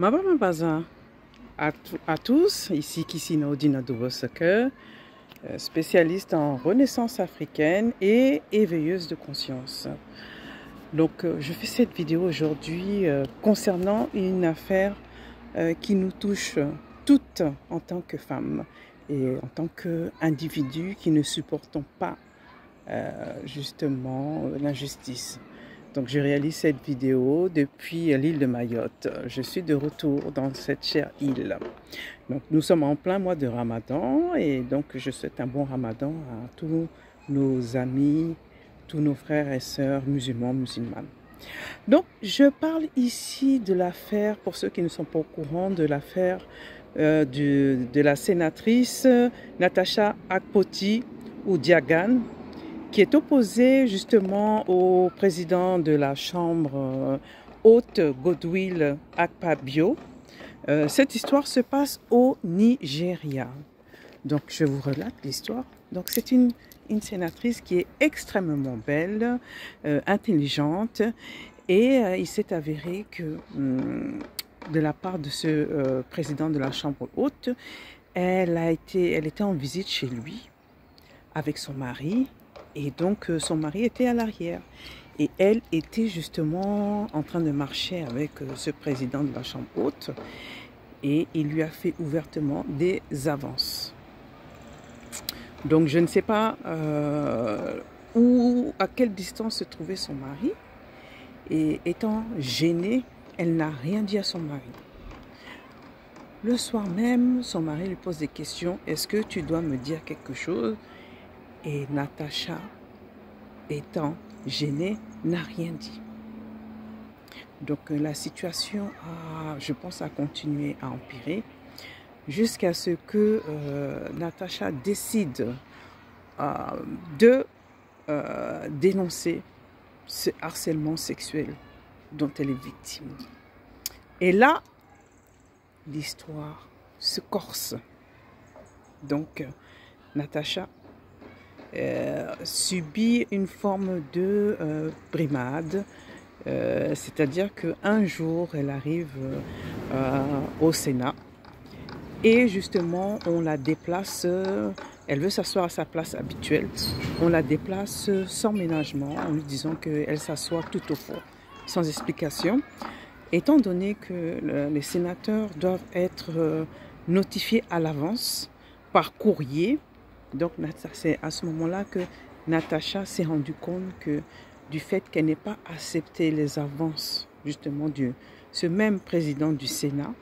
Mabama Baza à tous, ici Kissino Dina Dubosaka, spécialiste en renaissance africaine et éveilleuse de conscience. Donc je fais cette vidéo aujourd'hui concernant une affaire qui nous touche toutes en tant que femmes et en tant qu'individus qui ne supportons pas justement l'injustice. Donc je réalise cette vidéo depuis l'île de Mayotte. Je suis de retour dans cette chère île. Donc nous sommes en plein mois de Ramadan et donc je souhaite un bon Ramadan à tous nos amis, tous nos frères et sœurs musulmans, musulmanes. Donc je parle ici de l'affaire, pour ceux qui ne sont pas au courant, de l'affaire de la sénatrice Natasha Akpoti ou Diagan, qui est opposé justement au président de la Chambre haute, Godswill Akpabio. Cette histoire se passe au Nigeria. Donc je vous relate l'histoire. Donc c'est une sénatrice qui est extrêmement belle, intelligente, et il s'est avéré que de la part de ce président de la Chambre haute, elle était en visite chez lui avec son mari. Et donc, son mari était à l'arrière. Et elle était justement en train de marcher avec ce président de la Chambre haute. Et il lui a fait ouvertement des avances. Donc, je ne sais pas à quelle distance se trouvait son mari. Et étant gênée, elle n'a rien dit à son mari. Le soir même, son mari lui pose des questions. Est-ce que tu dois me dire quelque chose ? Et Natasha, étant gênée, n'a rien dit. Donc la situation je pense, a continué à empirer jusqu'à ce que Natasha décide de dénoncer ce harcèlement sexuel dont elle est victime. Et là, l'histoire se corse. Donc Natasha subit une forme de brimade, c'est-à-dire qu'un jour elle arrive au Sénat et justement on la déplace, elle veut s'asseoir à sa place habituelle, on la déplace sans ménagement en lui disant qu'elle s'assoit tout au fond, sans explication, étant donné que les sénateurs doivent être notifiés à l'avance par courrier. Donc c'est à ce moment-là que Natasha s'est rendue compte du fait qu'elle n'ait pas accepté les avances justement de ce même président du Sénat,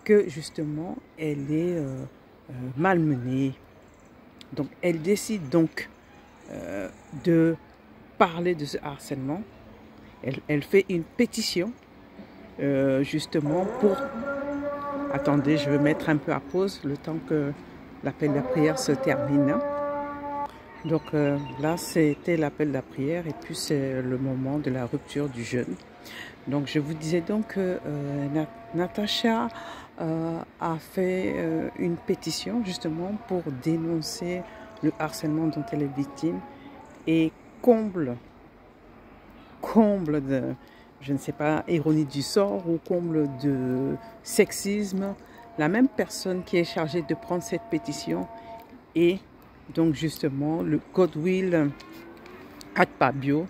que justement elle est malmenée. Donc elle décide donc de parler de ce harcèlement. Elle fait une pétition justement pour... Attendez, je vais mettre un peu à pause le temps que l'appel de la prière se termine. Donc là, c'était l'appel de la prière et puis c'est le moment de la rupture du jeûne. Donc je vous disais donc que Natasha a fait une pétition justement pour dénoncer le harcèlement dont elle est victime et comble de, je ne sais pas, ironie du sort ou comble de sexisme, la même personne qui est chargée de prendre cette pétition est donc justement le Godswill Akpabio,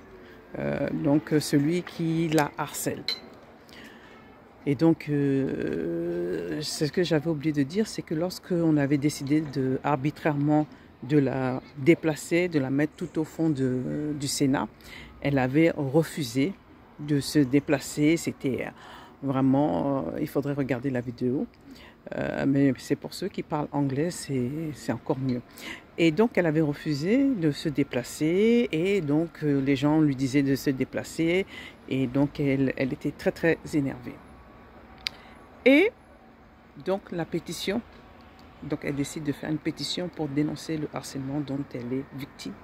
donc celui qui la harcèle. Et donc, ce que j'avais oublié de dire, c'est que lorsqu'on avait décidé arbitrairement de la déplacer, de la mettre tout au fond du Sénat, elle avait refusé de se déplacer. C'était vraiment, il faudrait regarder la vidéo. Mais c'est pour ceux qui parlent anglais, c'est encore mieux. Et donc, elle avait refusé de se déplacer et donc les gens lui disaient de se déplacer et donc elle était très très énervée. Et donc la pétition, donc elle décide de faire une pétition pour dénoncer le harcèlement dont elle est victime.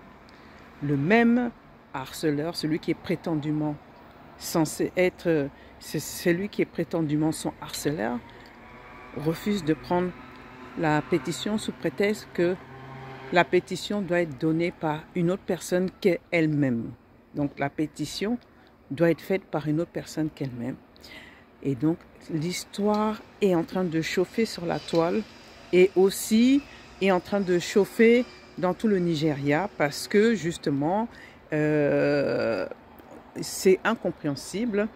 Le même harceleur, celui qui est prétendument censé être, c'est celui qui est prétendument son harceleur, refuse de prendre la pétition sous prétexte que la pétition doit être donnée par une autre personne qu'elle-même. Donc la pétition doit être faite par une autre personne qu'elle-même. Et donc, l'histoire est en train de chauffer sur la toile et aussi est en train de chauffer dans tout le Nigeria parce que justement, c'est incompréhensible,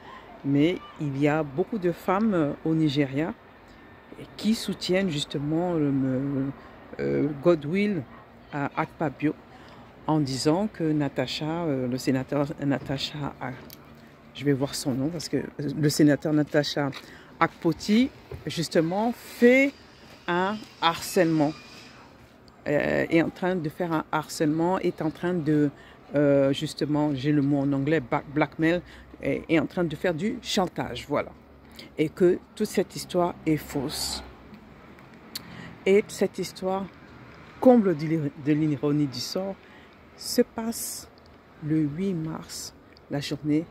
mais il y a beaucoup de femmes au Nigeria qui soutiennent justement Godswill Akpabio en disant que Natasha, le sénateur Natasha, je vais voir son nom parce que le sénateur Natasha Akpoti justement fait un harcèlement, est en train de faire un harcèlement, est en train de justement, j'ai le mot en anglais, blackmail, est en train de faire du chantage, voilà. Et que toute cette histoire est fausse. Et cette histoire, comble de l'ironie du sort, se passe le 8 mars, la journée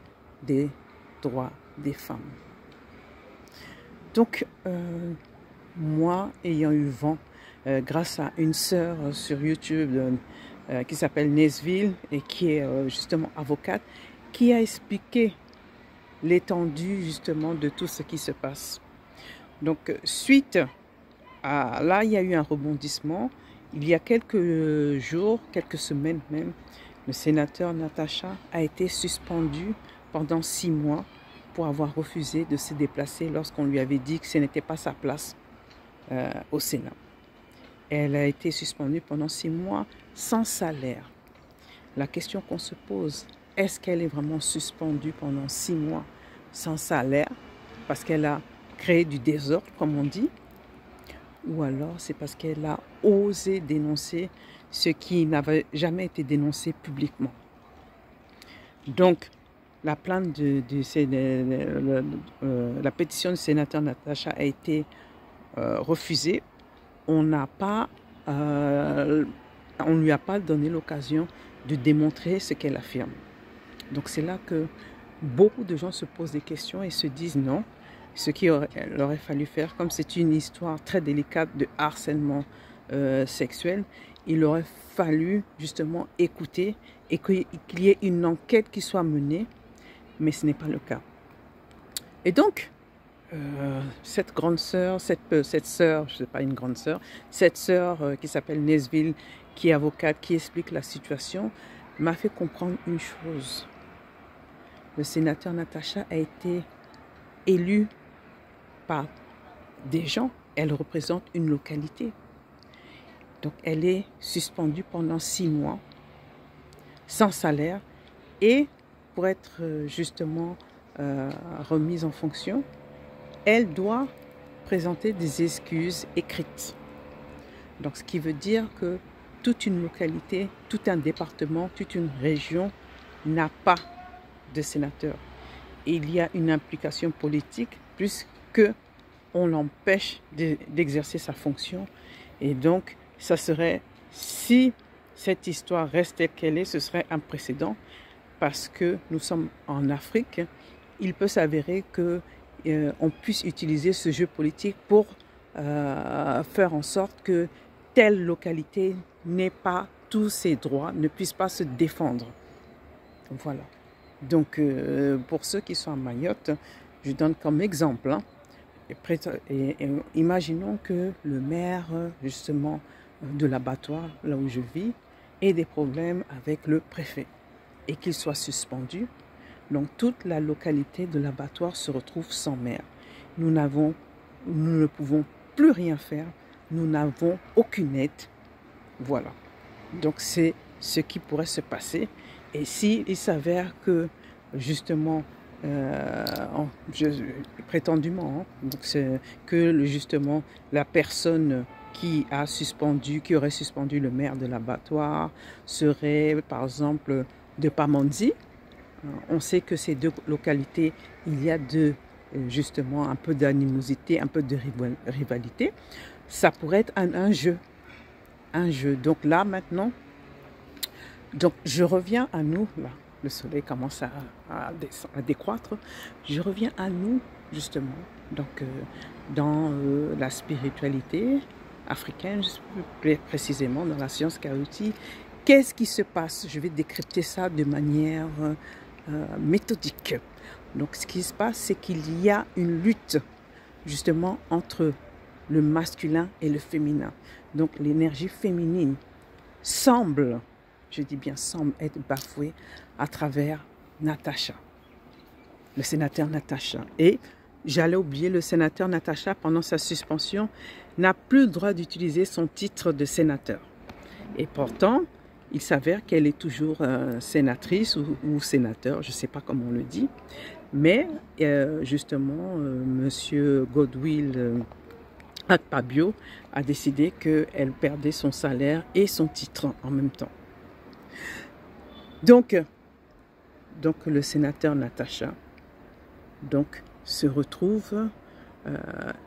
des droits des femmes. Donc, moi, ayant eu vent, grâce à une sœur sur YouTube qui s'appelle Nesville et qui est justement avocate, qui a expliqué l'étendue justement de tout ce qui se passe. Donc, suite à là, il y a eu un rebondissement. Il y a quelques jours, quelques semaines même, le sénateur Natasha a été suspendu pendant 6 mois pour avoir refusé de se déplacer lorsqu'on lui avait dit que ce n'était pas sa place au Sénat. Elle a été suspendue pendant 6 mois sans salaire. La question qu'on se pose, est-ce qu'elle est vraiment suspendue pendant 6 mois sans salaire parce qu'elle a créé du désordre, comme on dit, ou alors c'est parce qu'elle a osé dénoncer ce qui n'avait jamais été dénoncé publiquement. Donc, la plainte la pétition du sénateur Natasha a été refusée. On ne lui a pas donné l'occasion de démontrer ce qu'elle affirme. Donc c'est là que beaucoup de gens se posent des questions et se disent non. Ce qu'il aurait fallu faire, comme c'est une histoire très délicate de harcèlement sexuel, il aurait fallu justement écouter et qu'il y ait une enquête qui soit menée, mais ce n'est pas le cas. Et donc, cette grande sœur, cette sœur, je ne sais pas une grande sœur, cette sœur qui s'appelle Nesville, qui est avocate, qui explique la situation, m'a fait comprendre une chose. Le sénateur Natasha a été élu par des gens, elle représente une localité. Donc elle est suspendue pendant 6 mois, sans salaire, et pour être justement remise en fonction, elle doit présenter des excuses écrites. Donc ce qui veut dire que toute une localité, tout un département, toute une région n'a pas de sénateur. Et il y a une implication politique puisque on l'empêche d'exercer sa fonction. Et donc, ça serait, si cette histoire reste telle qu'elle est, ce serait un précédent parce que nous sommes en Afrique. Il peut s'avérer que on puisse utiliser ce jeu politique pour faire en sorte que telle localité n'ait pas tous ses droits, ne puisse pas se défendre. Voilà. Donc, pour ceux qui sont à Mayotte, je donne comme exemple, hein, et imaginons que le maire, justement, de l'abattoir, là où je vis, ait des problèmes avec le préfet et qu'il soit suspendu. Donc, toute la localité de l'abattoir se retrouve sans maire. Nous ne pouvons plus rien faire. Nous n'avons aucune aide. Voilà. Donc, c'est ce qui pourrait se passer. Et s'il s'avère que, justement, prétendument, hein, donc c'est que justement la personne qui aurait suspendu le maire de l'abattoir serait, par exemple, de Pamandzi. On sait que ces deux localités, il y a justement un peu d'animosité, un peu de rivalité. Ça pourrait être un jeu. Un jeu. Donc là, maintenant, donc je reviens à nous, là, le soleil commence à décroître. Je reviens à nous, justement, donc dans la spiritualité africaine, plus précisément dans la science chaotique. Qu'est-ce qui se passe? Je vais décrypter ça de manière méthodique Donc ce qui se passe, c'est qu'il y a une lutte justement entre le masculin et le féminin. Donc l'énergie féminine semble, je dis bien semble, être bafouée à travers Natacha, le sénateur Natacha. Et j'allais oublier, le sénateur Natacha, pendant sa suspension, n'a plus le droit d'utiliser son titre de sénateur. Et pourtant, il s'avère qu'elle est toujours sénatrice ou sénateur, je ne sais pas comment on le dit. Mais justement, Monsieur Godwill Akpabio a décidé qu'elle perdait son salaire et son titre en même temps. Donc le sénateur Natacha se retrouve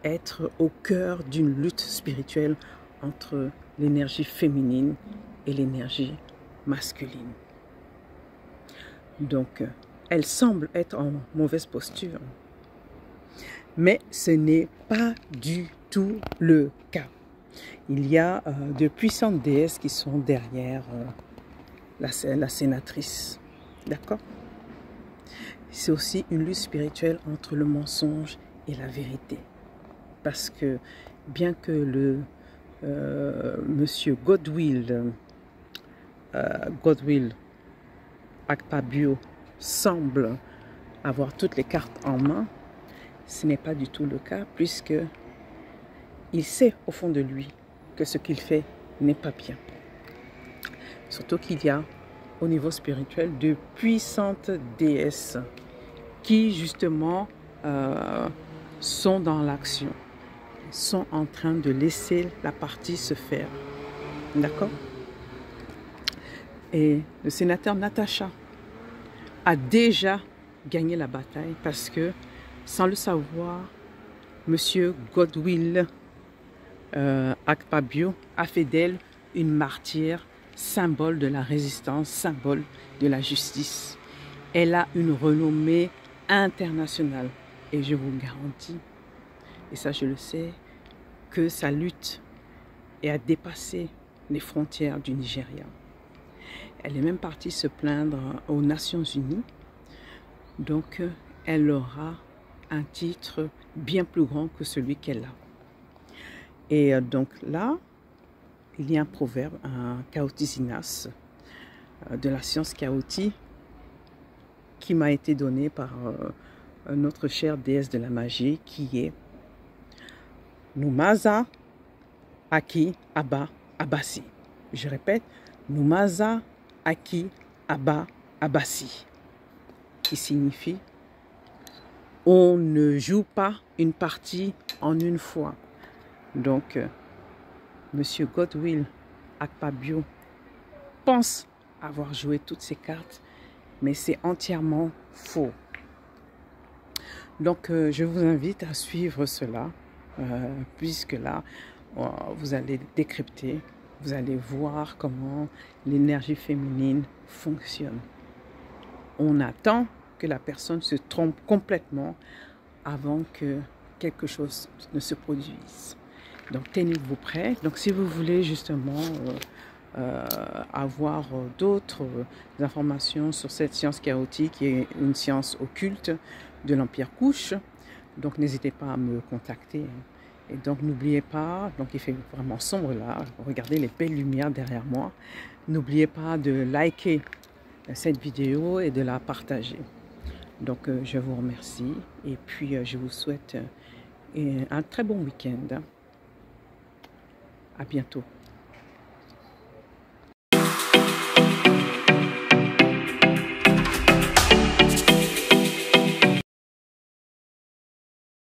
être au cœur d'une lutte spirituelle entre l'énergie féminine et l'énergie masculine. Donc, elle semble être en mauvaise posture. Mais ce n'est pas du tout le cas. Il y a de puissantes déesses qui sont derrière la sénatrice. D'accord? C'est aussi une lutte spirituelle entre le mensonge et la vérité. Parce que bien que le monsieur Godwill Akpabio semble avoir toutes les cartes en main, ce n'est pas du tout le cas, puisque il sait au fond de lui que ce qu'il fait n'est pas bien. Surtout qu'il y a au niveau spirituel de puissantes déesses qui justement sont dans l'action, sont en train de laisser la partie se faire. D'accord? Et le sénateur Natacha a déjà gagné la bataille parce que, sans le savoir, Monsieur Godwill Akpabio a fait d'elle une martyre, symbole de la résistance, symbole de la justice. Elle a une renommée internationale et je vous garantis, et ça je le sais, que sa lutte a dépassé les frontières du Nigeria. Elle est même partie se plaindre aux Nations Unies. Donc, elle aura un titre bien plus grand que celui qu'elle a. Et donc là, il y a un proverbe, un Chaotisinas, de la science Chaoti, qui m'a été donné par notre chère déesse de la magie, qui est Numaza Aki Aba Abassi. Je répète, Numaza Aki Aba Abassi, qui signifie on ne joue pas une partie en une fois. Donc, Monsieur Godwill Akpabio pense avoir joué toutes ses cartes, mais c'est entièrement faux. Donc, je vous invite à suivre cela, puisque là, vous allez décrypter, vous allez voir comment l'énergie féminine fonctionne. On attend que la personne se trompe complètement avant que quelque chose ne se produise. Donc, tenez-vous prêts. Donc, si vous voulez justement avoir d'autres informations sur cette science chaotique, qui est une science occulte de l'Empire Kush, donc n'hésitez pas à me contacter. Et donc, n'oubliez pas, donc il fait vraiment sombre là, regardez les belles lumières derrière moi. N'oubliez pas de liker cette vidéo et de la partager. Donc, je vous remercie et puis je vous souhaite un très bon week-end. À bientôt.